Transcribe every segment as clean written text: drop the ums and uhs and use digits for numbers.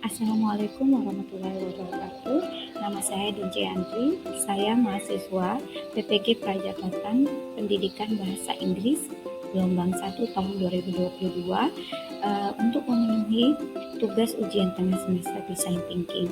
Assalamualaikum warahmatullahi wabarakatuh. Nama saya Dince Andri. Saya mahasiswa PPG Prajabatan Pendidikan Bahasa Inggris gelombang 1 tahun 2022 untuk memenuhi tugas ujian tengah semester Design Thinking.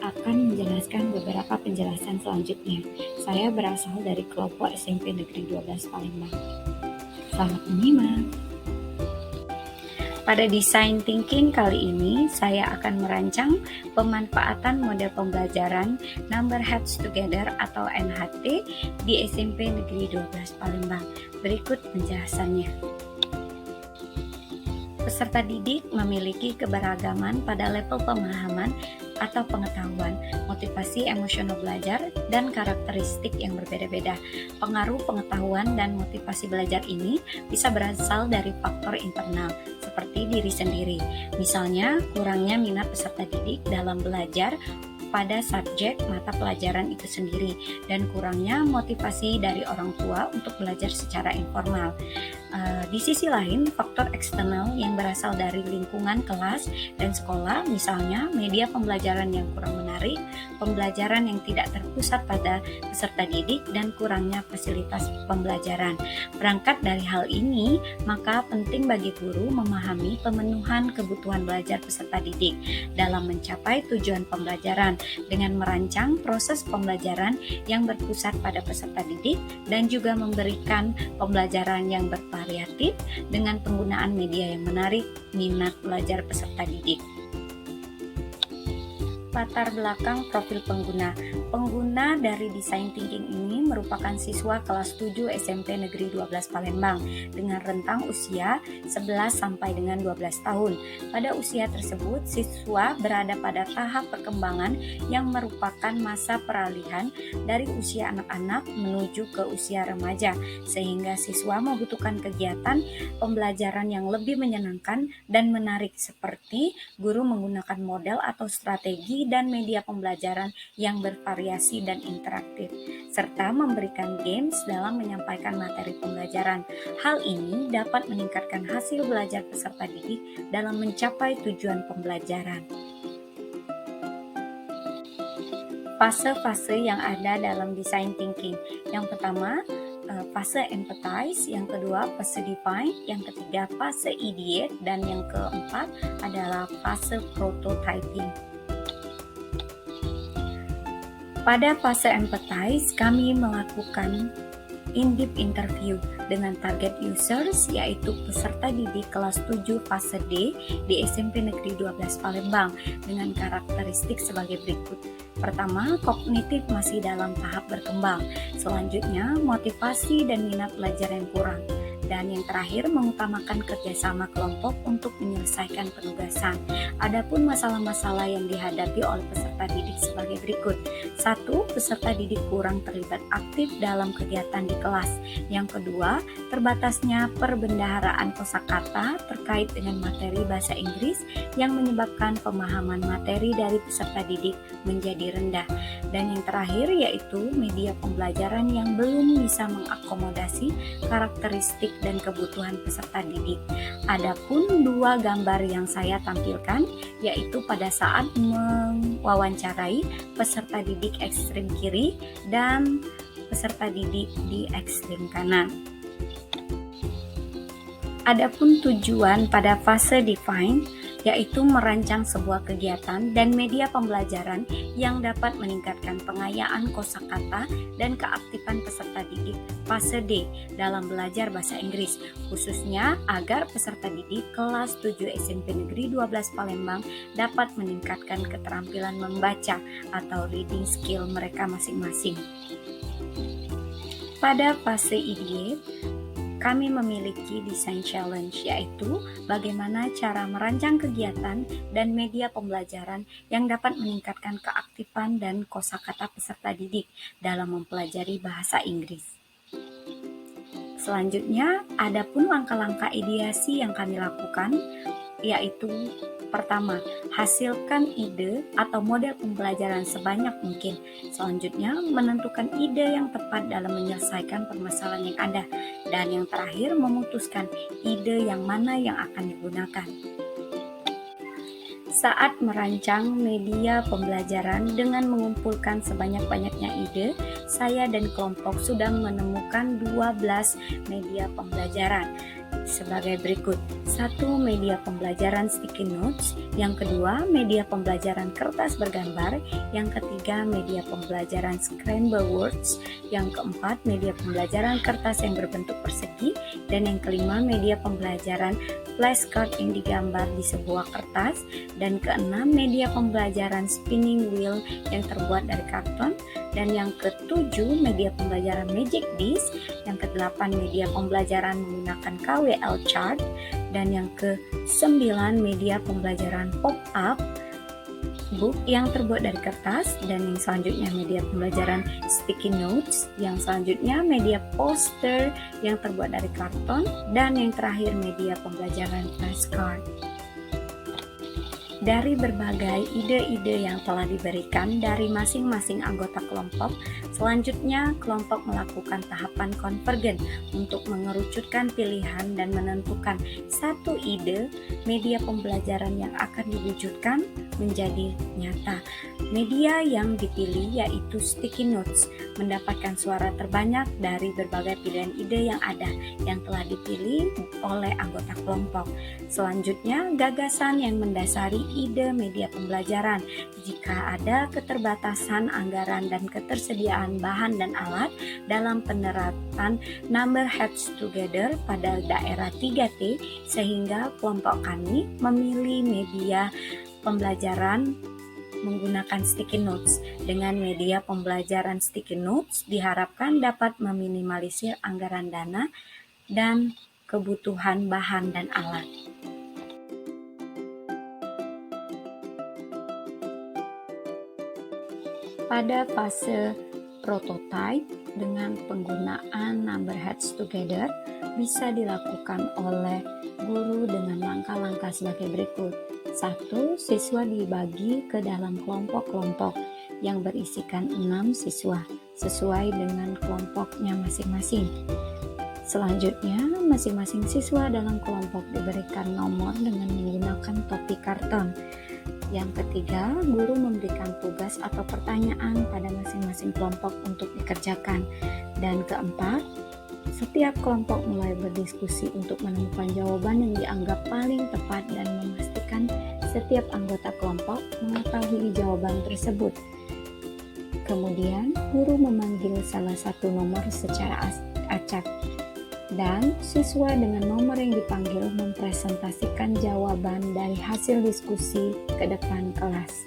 Akan menjelaskan beberapa penjelasan selanjutnya. Saya berasal dari kelompok SMP Negeri 12 Palembang. Selamat menyimak. Pada Design Thinking kali ini, saya akan merancang pemanfaatan model pembelajaran Number Heads Together atau NHT di SMP Negeri 12 Palembang. Berikut penjelasannya. Peserta didik memiliki keberagaman pada level pemahaman atau pengetahuan, motivasi emosional belajar, dan karakteristik yang berbeda-beda. Pengaruh pengetahuan dan motivasi belajar ini bisa berasal dari faktor internal, seperti diri sendiri. Misalnya, kurangnya minat peserta didik dalam belajar pada subjek mata pelajaran itu sendiri, dan kurangnya motivasi dari orang tua untuk belajar secara informal. Di sisi lain, faktor eksternal yang berasal dari lingkungan kelas dan sekolah, misalnya media pembelajaran yang kurang menarik, pembelajaran yang tidak terpusat pada peserta didik, dan kurangnya fasilitas pembelajaran. Berangkat dari hal ini, maka penting bagi guru memahami pemenuhan kebutuhan belajar peserta didik dalam mencapai tujuan pembelajaran dengan merancang proses pembelajaran yang berpusat pada peserta didik dan juga memberikan pembelajaran yang bervariatif dengan penggunaan media yang menarik minat belajar peserta didik. Latar belakang profil pengguna. Pengguna dari Design Thinking ini merupakan siswa kelas 7 SMP Negeri 12 Palembang dengan rentang usia 11 sampai dengan 12 tahun. Pada usia tersebut, siswa berada pada tahap perkembangan yang merupakan masa peralihan dari usia anak-anak menuju ke usia remaja, sehingga siswa membutuhkan kegiatan pembelajaran yang lebih menyenangkan dan menarik seperti guru menggunakan model atau strategi dan media pembelajaran yang bervariasi dan interaktif, serta memberikan games dalam menyampaikan materi pembelajaran. Hal ini dapat meningkatkan hasil belajar peserta didik dalam mencapai tujuan pembelajaran. Fase-fase yang ada dalam Design Thinking. Yang pertama, fase empathize, yang kedua fase define, yang ketiga fase ideate, dan yang keempat adalah fase prototyping. Pada fase empathize, kami melakukan in-depth interview dengan target users, yaitu peserta didik kelas 7 fase D di SMP Negeri 12 Palembang dengan karakteristik sebagai berikut. Pertama, kognitif masih dalam tahap berkembang. Selanjutnya, motivasi dan minat belajar yang kurang. Dan yang terakhir, mengutamakan kerjasama kelompok untuk menyelesaikan penugasan. Adapun masalah-masalah yang dihadapi oleh peserta didik sebagai berikut. 1. Peserta didik kurang terlibat aktif dalam kegiatan di kelas. Yang kedua, terbatasnya perbendaharaan kosakata terkait dengan materi bahasa Inggris yang menyebabkan pemahaman materi dari peserta didik menjadi rendah. Dan yang terakhir yaitu media pembelajaran yang belum bisa mengakomodasi karakteristik dan kebutuhan peserta didik. Adapun dua gambar yang saya tampilkan yaitu pada saat mewawancarai peserta didik ekstrem kiri dan peserta didik di ekstrem kanan. Adapun tujuan pada fase define yaitu merancang sebuah kegiatan dan media pembelajaran yang dapat meningkatkan pengayaan kosakata dan keaktifan peserta didik fase D dalam belajar bahasa Inggris, khususnya agar peserta didik kelas 7 SMP Negeri 12 Palembang dapat meningkatkan keterampilan membaca atau reading skill mereka masing-masing. Pada fase ideate, kami memiliki design challenge, yaitu bagaimana cara merancang kegiatan dan media pembelajaran yang dapat meningkatkan keaktifan dan kosakata peserta didik dalam mempelajari bahasa Inggris. Selanjutnya, adapun langkah-langkah ideasi yang kami lakukan, yaitu pertama, hasilkan ide atau model pembelajaran sebanyak mungkin. Selanjutnya, menentukan ide yang tepat dalam menyelesaikan permasalahan yang ada. Dan yang terakhir, memutuskan ide yang mana yang akan digunakan. Saat merancang media pembelajaran dengan mengumpulkan sebanyak-banyaknya ide, saya dan kelompok sudah menemukan 12 media pembelajaran sebagai berikut. 1. Media pembelajaran sticky notes. Yang kedua, media pembelajaran kertas bergambar. Yang ketiga, media pembelajaran scramble words. Yang keempat, media pembelajaran kertas yang berbentuk persegi. Dan yang kelima, media pembelajaran flashcard yang digambar di sebuah kertas. Dan keenam, media pembelajaran spinning wheel yang terbuat dari karton. Dan yang ketujuh, media pembelajaran magic disc. Yang kedelapan, media pembelajaran menggunakan KWL chart. Dan yang kesembilan, media pembelajaran pop-up book yang terbuat dari kertas. Dan yang selanjutnya, media pembelajaran sticky notes. Yang selanjutnya, media poster yang terbuat dari karton. Dan yang terakhir, media pembelajaran flashcard. Dari berbagai ide-ide yang telah diberikan dari masing-masing anggota kelompok, selanjutnya kelompok melakukan tahapan konvergen untuk mengerucutkan pilihan dan menentukan satu ide media pembelajaran yang akan diwujudkan menjadi nyata. Media yang dipilih yaitu sticky notes, mendapatkan suara terbanyak dari berbagai pilihan ide yang ada yang telah dipilih oleh anggota kelompok. Selanjutnya, gagasan yang mendasari ide media pembelajaran. Jika ada keterbatasan anggaran dan ketersediaan bahan dan alat dalam penerapan number heads together pada daerah 3T, sehingga kelompok kami memilih media pembelajaran menggunakan sticky notes. Dengan media pembelajaran sticky notes diharapkan dapat meminimalisir anggaran dana dan kebutuhan bahan dan alat. Pada fase prototype dengan penggunaan number heads together bisa dilakukan oleh guru dengan langkah-langkah sebagai berikut. 1. Siswa dibagi ke dalam kelompok-kelompok yang berisikan 6 siswa sesuai dengan kelompoknya masing-masing. Selanjutnya, masing-masing siswa dalam kelompok diberikan nomor dengan menggunakan topi karton. Yang ketiga, guru memberikan tugas atau pertanyaan pada masing-masing kelompok untuk dikerjakan. Dan keempat, setiap kelompok mulai berdiskusi untuk menemukan jawaban yang dianggap paling tepat dan memastikan setiap anggota kelompok mengetahui jawaban tersebut. Kemudian, guru memanggil salah satu nomor secara acak. Dan siswa dengan nomor yang dipanggil mempresentasikan jawaban dari hasil diskusi ke depan kelas.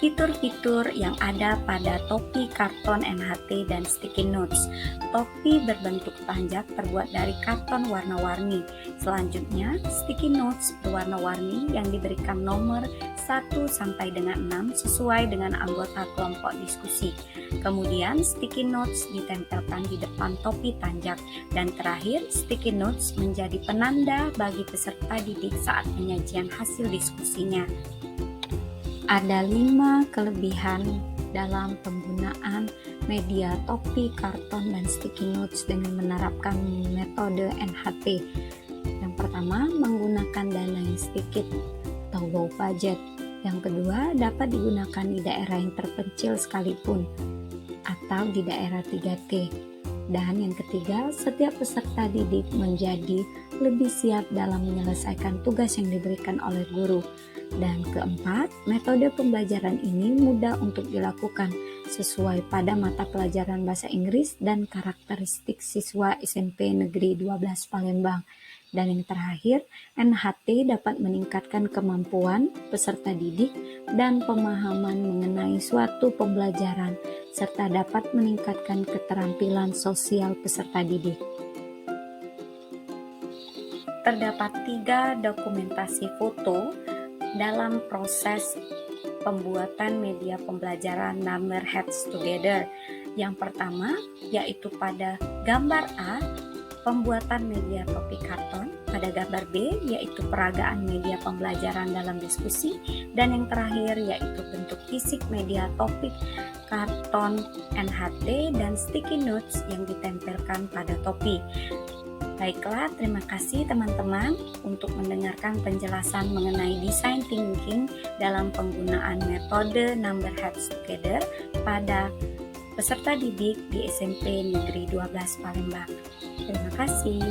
Fitur-fitur yang ada pada topi karton NHT dan sticky notes. Topi berbentuk panjat terbuat dari karton warna-warni. Selanjutnya, sticky notes berwarna-warni yang diberikan nomor 1 sampai dengan 6 sesuai dengan anggota kelompok diskusi. Kemudian, sticky notes ditempelkan di depan topi tanjak. Dan terakhir, sticky notes menjadi penanda bagi peserta didik saat penyajian hasil diskusinya. Ada 5 kelebihan dalam penggunaan media topi, karton, dan sticky notes dengan menerapkan metode NHT. Yang pertama, menggunakan dana yang sedikit atau low budget. Yang kedua, dapat digunakan di daerah yang terpencil sekalipun atau di daerah 3T. Dan yang ketiga, setiap peserta didik menjadi lebih siap dalam menyelesaikan tugas yang diberikan oleh guru. Dan keempat, metode pembelajaran ini mudah untuk dilakukan sesuai pada mata pelajaran bahasa Inggris dan karakteristik siswa SMP Negeri 12 Palembang. Dan yang terakhir, NHT dapat meningkatkan kemampuan peserta didik dan pemahaman mengenai suatu pembelajaran, serta dapat meningkatkan keterampilan sosial peserta didik. Terdapat 3 dokumentasi foto dalam proses pembuatan media pembelajaran number heads together. Yang pertama, yaitu pada gambar A, pembuatan media topi karton. Pada gambar B, yaitu peragaan media pembelajaran dalam diskusi. Dan yang terakhir, yaitu bentuk fisik media topi karton NHT dan sticky notes yang ditempelkan pada topi. Baiklah, terima kasih teman-teman untuk mendengarkan penjelasan mengenai design thinking dalam penggunaan metode Number Heads Together pada peserta didik di SMP Negeri 12 Palembang. Terima kasih.